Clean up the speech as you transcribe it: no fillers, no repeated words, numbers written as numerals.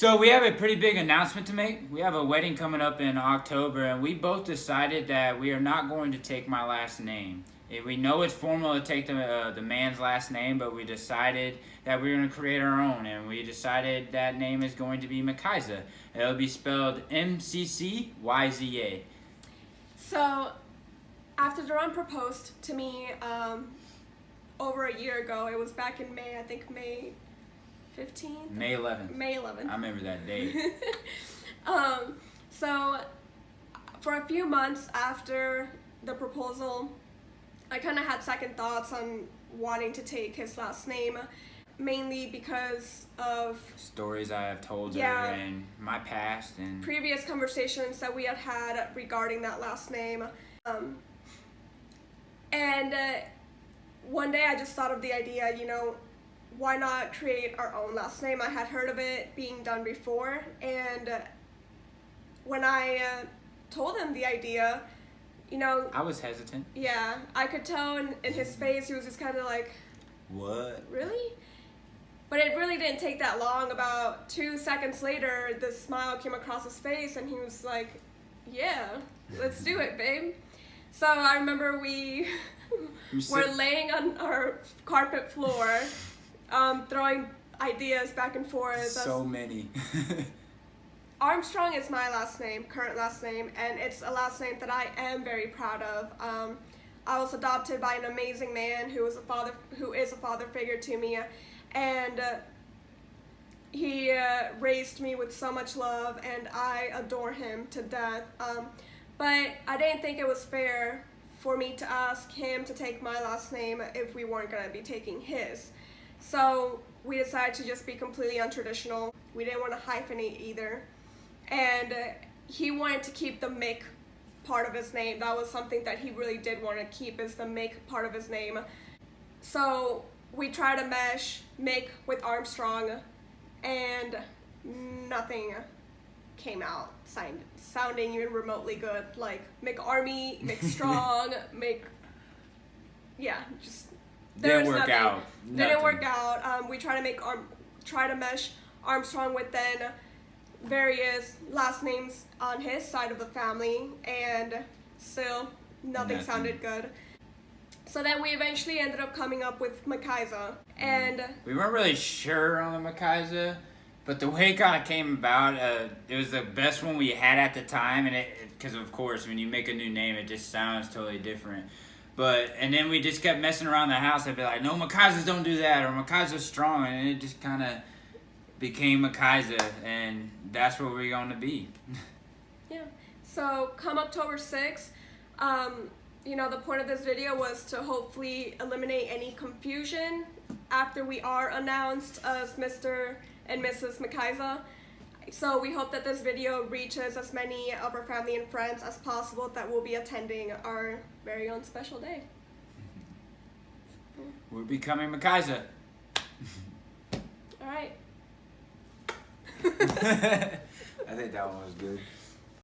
So we have a pretty big announcement to make. We have a wedding coming up in October, and we both decided that we are not going to take my last name. We know it's formal to take the man's last name, but we decided that we're going to create our own, and we decided that name is going to be McCyza. It'll be spelled MCCYZA. So, after Duran proposed to me over a year ago, it was back in May, I think May 15th? May 11th. May 11th. I remember that date. So, for a few months after the proposal, I kind of had second thoughts on wanting to take his last name, mainly because of stories I have told her and my past and previous conversations that we had had regarding that last name. And one day I just thought of the idea, why not create our own last name? I had heard of it being done before, and when I told him the idea, I was hesitant. Yeah, I could tell in his face, he was just kind of like, what? Really? But it really didn't take that long. About 2 seconds later, the smile came across his face, and he was like, yeah, let's do it, babe. So I remember we were laying on our carpet floor, throwing ideas back and forth. So many. Armstrong is my last name, current last name, and it's a last name that I am very proud of. I was adopted by an amazing man who is a father figure to me, and he raised me with so much love, and I adore him to death. But I didn't think it was fair for me to ask him to take my last name if we weren't going to be taking his. So we decided to just be completely untraditional. We didn't want to hyphenate either. And he wanted to keep the Mick part of his name. That was something that he really did want to keep, is the Mick part of his name. So we tried to mesh Mick with Armstrong, and nothing came out sounding even remotely good. Like Mick Army, Mick Strong, Mick... Yeah, just... Didn't work out. Didn't work out. We tried to mesh Armstrong with then various last names on his side of the family, and still nothing sounded good. So then we eventually ended up coming up with McCyza, and we weren't really sure on the McCyza, but the way it kind of came about, it was the best one we had at the time, and because of course when you make a new name, it just sounds totally different. And then we just kept messing around the house. I'd be like, no, McCyzas don't do that, or McCyza's strong, and it just kind of became McCyza, and that's what we're going to be. Yeah. So come October 6th, the point of this video was to hopefully eliminate any confusion after we are announced as Mr. and Mrs. McCyza. So we hope that this video reaches as many of our family and friends as possible that will be attending our very own special day. We're becoming McCyza. All right. I think that one was good.